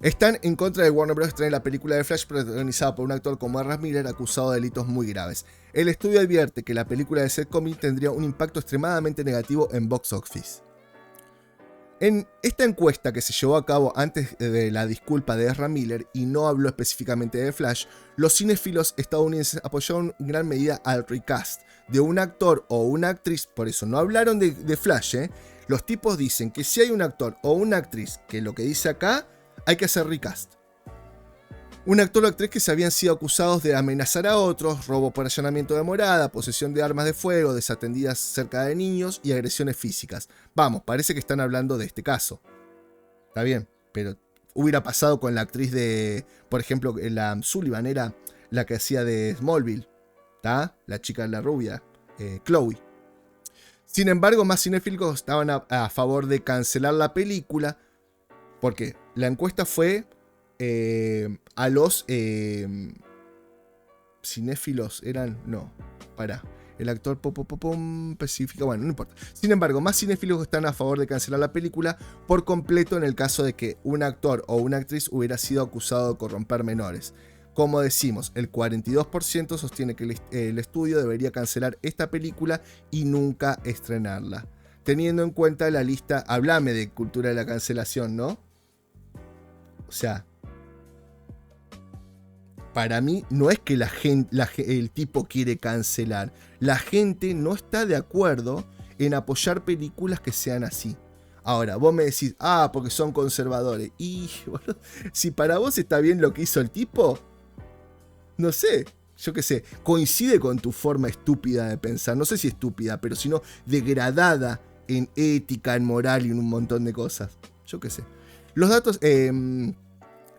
están en contra de Warner Bros. Estrenar la película de Flash protagonizada por un actor como Ezra Miller acusado de delitos muy graves. El estudio advierte que la película de Seth Comics tendría un impacto extremadamente negativo en box office. En esta encuesta que se llevó a cabo antes de la disculpa de Ezra Miller y no habló específicamente de Flash, los cinéfilos estadounidenses apoyaron en gran medida al recast de un actor o una actriz, por eso no hablaron de Flash, Los tipos dicen que si hay un actor o una actriz, que lo que dice acá, hay que hacer recast. Un actor o actriz que se habían sido acusados de amenazar a otros, robo por allanamiento de morada, posesión de armas de fuego, desatendidas cerca de niños y agresiones físicas. Vamos, parece que están hablando de este caso. Está bien, pero hubiera pasado con la actriz de, por ejemplo, la Sullivan era la que hacía de Smallville, ¿está? La chica de la rubia, Chloe. Sin embargo, más cinéfilos estaban a favor de cancelar la película, porque la encuesta fue a los cinéfilos, el actor especifica, bueno, no importa. Sin embargo, más cinéfilos están a favor de cancelar la película por completo en el caso de que un actor o una actriz hubiera sido acusado de corromper menores. Como decimos, el 42% sostiene que el estudio debería cancelar esta película y nunca estrenarla. Teniendo en cuenta la lista, háblame de cultura de la cancelación, ¿no? O sea, para mí no es que el tipo quiere cancelar. La gente no está de acuerdo en apoyar películas que sean así. Ahora, vos me decís, porque son conservadores. Y bueno, si para vos está bien lo que hizo el tipo, no sé, yo qué sé, coincide con tu forma estúpida de pensar. No sé si estúpida, pero sino degradada en ética, en moral y en un montón de cosas. Yo qué sé. Los datos...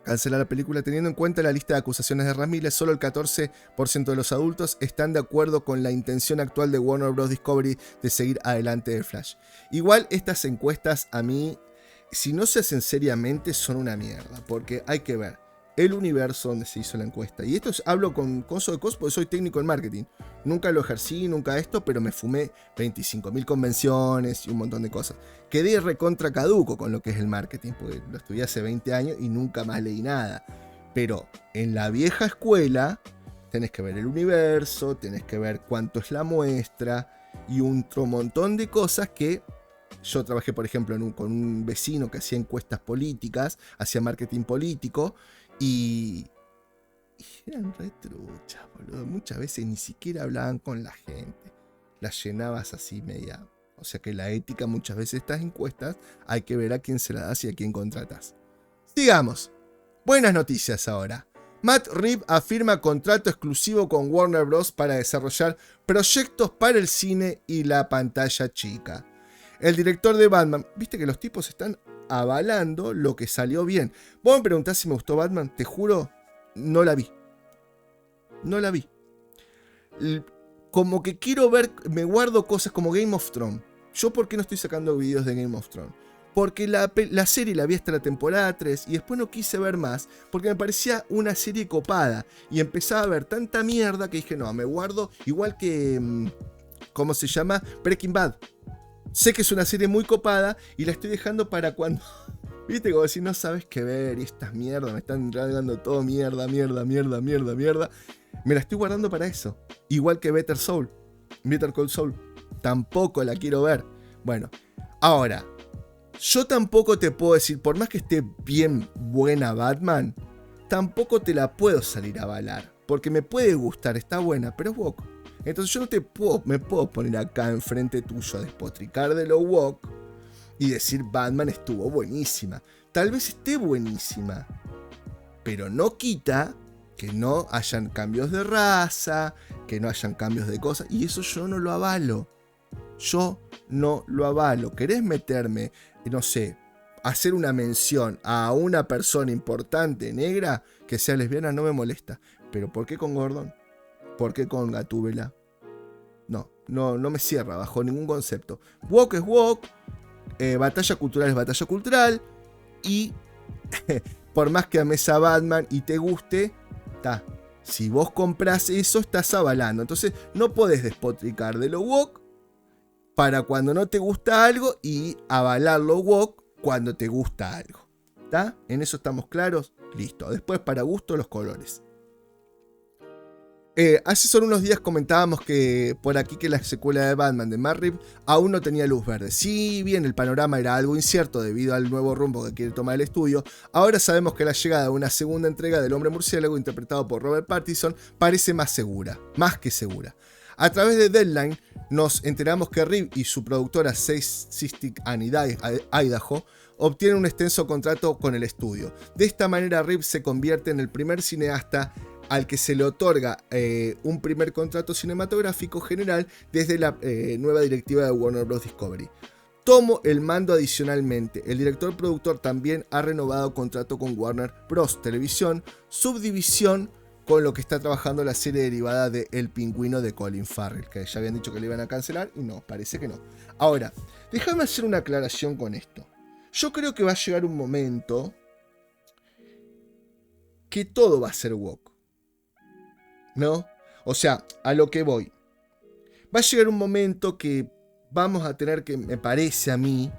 cancelar la película. Teniendo en cuenta la lista de acusaciones de Ezra Miller, solo el 14% de los adultos están de acuerdo con la intención actual de Warner Bros. Discovery de seguir adelante de Flash. Igual estas encuestas a mí, si no se hacen seriamente, son una mierda, porque hay que ver el universo donde se hizo la encuesta. Y esto hablo con coso de cosas porque soy técnico en marketing. Nunca lo ejercí, nunca esto, pero me fumé 25.000 convenciones y un montón de cosas. Quedé recontra caduco con lo que es el marketing, porque lo estudié hace 20 años y nunca más leí nada. Pero en la vieja escuela tenés que ver el universo, tenés que ver cuánto es la muestra y un montón de cosas que... Yo trabajé, por ejemplo, con un vecino que hacía encuestas políticas, hacía marketing político. Y Y eran retruchas, boludo. Muchas veces ni siquiera hablaban con la gente. Las llenabas así media. O sea que la ética, muchas veces estas encuestas, hay que ver a quién se las das y a quién contratas. Sigamos. Buenas noticias ahora. Matt Reeves afirma contrato exclusivo con Warner Bros. Para desarrollar proyectos para el cine y la pantalla chica. El director de Batman, viste que los tipos están avalando lo que salió bien. Vos me preguntás si me gustó Batman, te juro, no la vi. No la vi. Como que quiero ver, me guardo cosas como Game of Thrones. ¿Yo por qué no estoy sacando videos de Game of Thrones? Porque la serie la vi hasta la temporada 3 y después no quise ver más porque me parecía una serie copada y empezaba a ver tanta mierda que dije no, me guardo igual que, ¿cómo se llama? Breaking Bad. Sé que es una serie muy copada y la estoy dejando para cuando, viste, como decir no sabes qué ver y estas mierdas me están dando todo mierda. Me la estoy guardando para eso. Igual que Better Call Saul. Tampoco la quiero ver. Bueno, ahora, yo tampoco te puedo decir, por más que esté bien buena Batman, tampoco te la puedo salir a avalar. Porque me puede gustar, está buena, pero es woke. Entonces yo no me puedo poner acá enfrente tuyo a despotricar de lo woke y decir Batman estuvo buenísima. Tal vez esté buenísima, pero no quita que no hayan cambios de raza, que no hayan cambios de cosas, y eso yo no lo avalo. Yo no lo avalo. ¿Querés meterme, no sé, hacer una mención a una persona importante negra que sea lesbiana? No me molesta. ¿Pero por qué con Gordon? ¿Por qué con Gatúbela? No me cierra bajo ningún concepto. Woke es woke, batalla cultural es batalla cultural, y por más que ames a Batman y te guste, si vos compras eso, estás avalando. Entonces no podés despotricar de lo woke para cuando no te gusta algo y avalar lo woke cuando te gusta algo. ¿Está? ¿En eso estamos claros? Listo. Después, para gusto, los colores. Hace solo unos días comentábamos que por aquí que la secuela de Batman de Matt Reeves aún no tenía luz verde. Si bien el panorama era algo incierto debido al nuevo rumbo que quiere tomar el estudio, ahora sabemos que la llegada de una segunda entrega del Hombre Murciélago interpretado por Robert Pattinson parece más que segura. A través de Deadline nos enteramos que Reeves y su productora 660 and Idaho obtienen un extenso contrato con el estudio. De esta manera Reeves se convierte en el primer cineasta al que se le otorga un primer contrato cinematográfico general desde la nueva directiva de Warner Bros. Discovery. Tomo el mando adicionalmente. El director productor también ha renovado contrato con Warner Bros. Televisión, subdivisión con lo que está trabajando la serie derivada de El Pingüino de Colin Farrell, que ya habían dicho que le iban a cancelar y no, parece que no. Ahora, déjame hacer una aclaración con esto. Yo creo que va a llegar un momento que todo va a ser woke, ¿no? O sea, a lo que voy. Va a llegar un momento que vamos a tener que, me parece a mí,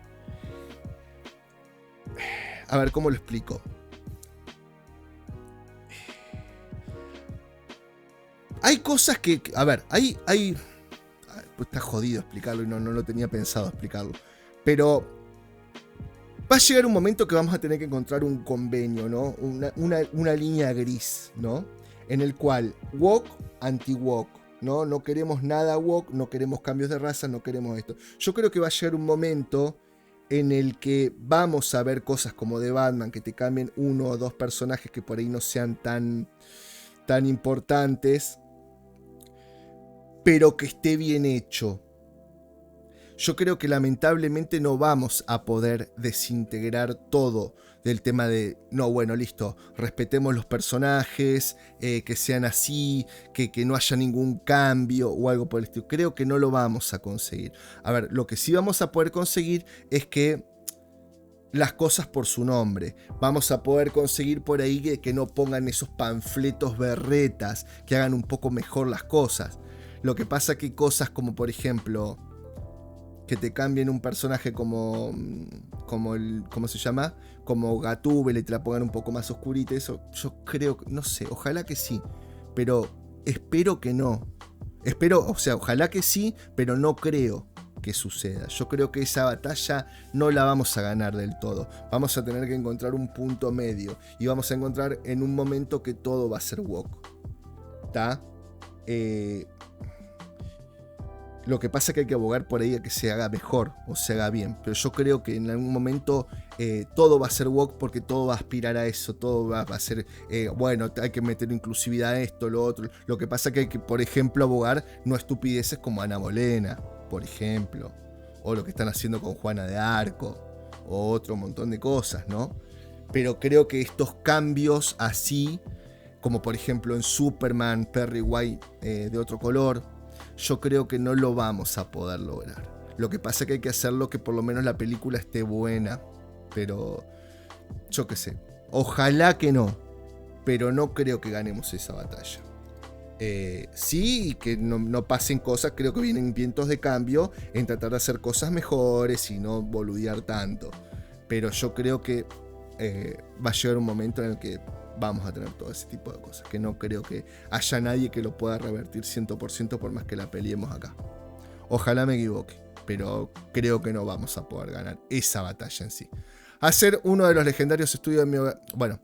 a ver, ¿cómo lo explico? Hay cosas que, a ver, hay pues está jodido explicarlo y no lo tenía pensado explicarlo, pero va a llegar un momento que vamos a tener que encontrar un convenio, ¿no? Una línea gris, ¿no? En el cual woke, anti-woke, ¿no? No queremos nada woke, no queremos cambios de raza, no queremos esto. Yo creo que va a llegar un momento en el que vamos a ver cosas como de Batman, que te cambien uno o dos personajes que por ahí no sean tan importantes, pero que esté bien hecho. Yo creo que lamentablemente no vamos a poder desintegrar todo del tema de, no, bueno, listo, respetemos los personajes, que sean así, que no haya ningún cambio o algo por el estilo. Creo que no lo vamos a conseguir. A ver, lo que sí vamos a poder conseguir es que las cosas por su nombre. Vamos a poder conseguir por ahí que no pongan esos panfletos berretas, que hagan un poco mejor las cosas. Lo que pasa que cosas como, por ejemplo, que te cambien un personaje como ¿cómo se llama? Como Gatúbela y te la pongan un poco más oscurita, eso yo creo, no sé, ojalá que sí, pero espero que no. O sea, ojalá que sí, pero no creo. que suceda. Yo creo que esa batalla no la vamos a ganar del todo. Vamos a tener que encontrar un punto medio. Y vamos a encontrar en un momento que todo va a ser woke. ¿Está? Lo que pasa es que hay que abogar por ahí a que se haga mejor o se haga bien. Pero yo creo que en algún momento todo va a ser woke porque todo va a aspirar a eso. Todo va a ser, bueno, hay que meter inclusividad a esto, lo otro. Lo que pasa es que hay que, por ejemplo, abogar no a estupideces como Ana Bolena, por ejemplo. O lo que están haciendo con Juana de Arco. O otro montón de cosas, ¿no? Pero creo que estos cambios así, como por ejemplo en Superman, Perry White de otro color, yo creo que no lo vamos a poder lograr. Lo que pasa es que hay que hacerlo que por lo menos la película esté buena. Pero yo qué sé. Ojalá que no. Pero no creo que ganemos esa batalla. Sí, y que no pasen cosas. Creo que vienen vientos de cambio en tratar de hacer cosas mejores y no boludear tanto. Pero yo creo que va a llegar un momento en el que vamos a tener todo ese tipo de cosas, que no creo que haya nadie que lo pueda revertir 100% por más que la peleemos acá. Ojalá me equivoque, pero creo que no vamos a poder ganar esa batalla en sí. Hacer uno de los legendarios estudios de mi hogar, bueno,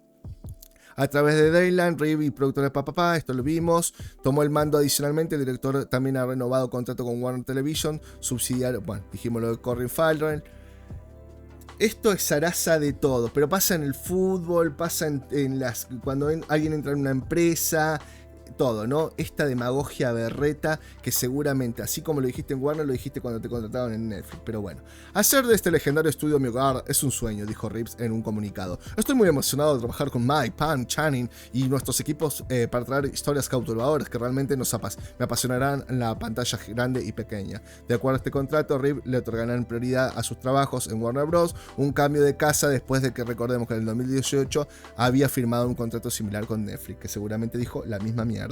a través de Dayland, Reeve y productor de Papapá, esto lo vimos. Tomó el mando adicionalmente, el director también ha renovado contrato con Warner Television, subsidiario, bueno, dijimos lo de Colin Farrell. Esto es zaraza de todo, pero pasa en el fútbol, pasa cuando alguien entra en una empresa, todo, ¿no? Esta demagogia berreta que seguramente, así como lo dijiste en Warner, lo dijiste cuando te contrataron en Netflix. Pero bueno, hacer de este legendario estudio mi hogar es un sueño, dijo Reeves en un comunicado. Estoy muy emocionado de trabajar con Mike, Pam, Channing y nuestros equipos para traer historias cautivadoras que realmente me apasionarán en la pantalla grande y pequeña. De acuerdo a este contrato, Reeves le otorgarán prioridad a sus trabajos en Warner Bros., un cambio de casa después de que recordemos que en el 2018 había firmado un contrato similar con Netflix, que seguramente dijo la misma mierda.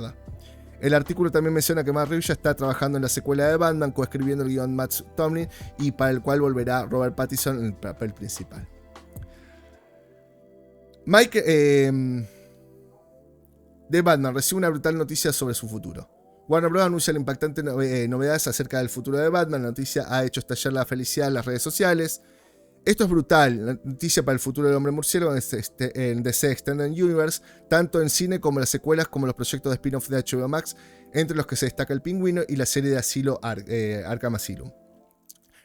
El artículo también menciona que Matt Reeves ya está trabajando en la secuela de Batman, coescribiendo el guion Matt Tomlin, y para el cual volverá Robert Pattinson en el papel principal. Mike de Batman recibe una brutal noticia sobre su futuro. Warner Bros. Anuncia la impactante novedades acerca del futuro de Batman. La noticia ha hecho estallar la felicidad en las redes sociales. Esto es brutal, la noticia para el futuro del hombre murciélago en DC Extended Universe, tanto en cine como en las secuelas, como los proyectos de spin-off de HBO Max, entre los que se destaca El Pingüino y la serie de Asilo Arkham Asylum.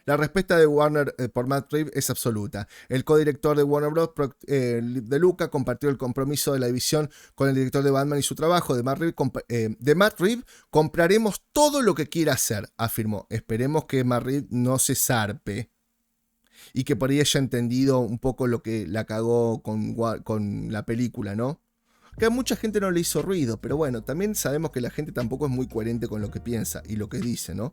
La respuesta de Warner por Matt Reeves es absoluta. El codirector de Warner Bros. De Luca compartió el compromiso de la división con el director de Batman y su trabajo. De Matt Reeves compraremos todo lo que quiera hacer, afirmó. Esperemos que Matt Reeves no se zarpe y que por ahí haya entendido un poco lo que la cagó con la película, ¿no? Que a mucha gente no le hizo ruido, pero bueno, también sabemos que la gente tampoco es muy coherente con lo que piensa y lo que dice, ¿no?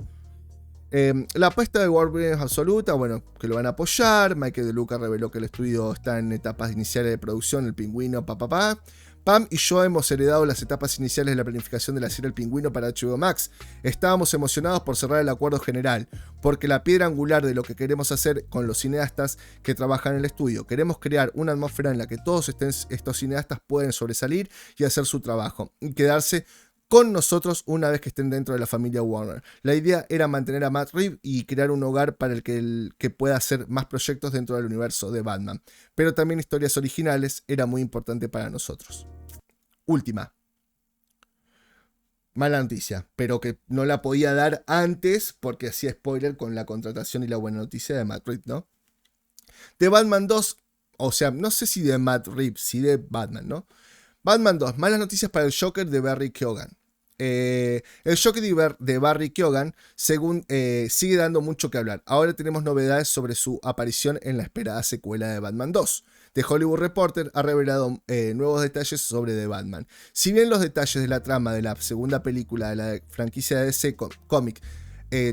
La apuesta de Warner es absoluta, bueno, que lo van a apoyar. Michael De Luca reveló que el estudio está en etapas iniciales de producción, El Pingüino, Pam y yo hemos heredado las etapas iniciales de la planificación de la serie El Pingüino para HBO Max. Estábamos emocionados por cerrar el acuerdo general, porque la piedra angular de lo que queremos hacer con los cineastas que trabajan en el estudio. Queremos crear una atmósfera en la que todos estos cineastas pueden sobresalir y hacer su trabajo, y quedarse con nosotros una vez que estén dentro de la familia Warner. La idea era mantener a Matt Reeves y crear un hogar para el que pueda hacer más proyectos dentro del universo de Batman. Pero también historias originales era muy importante para nosotros. Última. Mala noticia, pero que no la podía dar antes porque hacía spoiler con la contratación y la buena noticia de Matt Reeves, ¿no? De Batman 2, o sea, no sé si de Matt Reeves, si de Batman, ¿no? Batman 2, malas noticias para el Joker de Barry Keoghan. El Joker de Barry Keoghan sigue dando mucho que hablar. Ahora tenemos novedades sobre su aparición en la esperada secuela de Batman 2. The Hollywood Reporter ha revelado nuevos detalles sobre The Batman. Si bien los detalles de la trama de la segunda película de la franquicia de DC Comics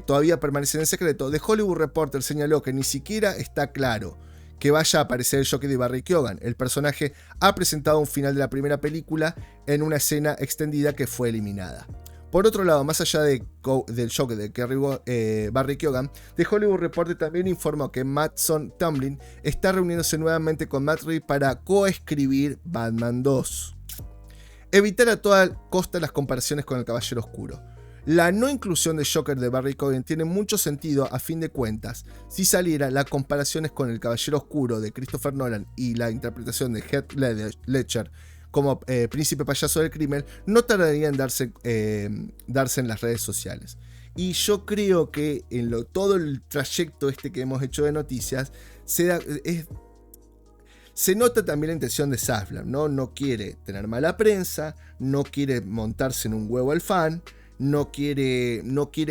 todavía permanecen en secreto, The Hollywood Reporter señaló que ni siquiera está claro que vaya a aparecer el Joker de Barry Keoghan. El personaje ha presentado un final de la primera película en una escena extendida que fue eliminada. Por otro lado, más allá del Joker de Barry Keoghan, The Hollywood Reporter también informó que Mattson Tomlin está reuniéndose nuevamente con Matt Reeves para coescribir Batman 2. Evitar a toda costa las comparaciones con el Caballero Oscuro. La no inclusión de Joker de Barry Keoghan tiene mucho sentido a fin de cuentas. Si saliera, las comparaciones con El Caballero Oscuro de Christopher Nolan y la interpretación de Heath Ledger como príncipe payaso del crimen no tardaría en darse en las redes sociales. Y yo creo que en todo el trayecto que hemos hecho de noticias se nota también la intención de Zaslav, ¿no? No quiere tener mala prensa, no quiere montarse en un huevo al fan, no quiere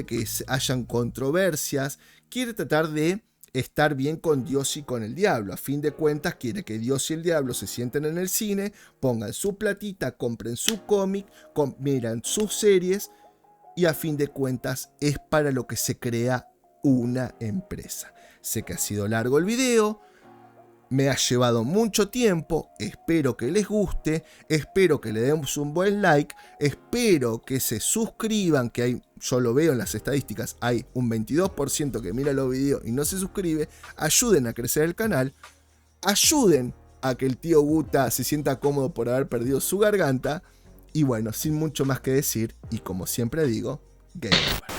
que hayan controversias, quiere tratar de estar bien con Dios y con el diablo. A fin de cuentas quiere que Dios y el diablo se sienten en el cine, pongan su platita, compren su cómic, miran sus series, y a fin de cuentas es para lo que se crea una empresa. Sé que ha sido largo el video, me ha llevado mucho tiempo, espero que les guste, espero que le demos un buen like, espero que se suscriban, que yo lo veo en las estadísticas, hay un 22% que mira los videos y no se suscribe. Ayuden a crecer el canal, ayuden a que el tío Guta se sienta cómodo por haber perdido su garganta, y bueno, sin mucho más que decir, y como siempre digo, game over.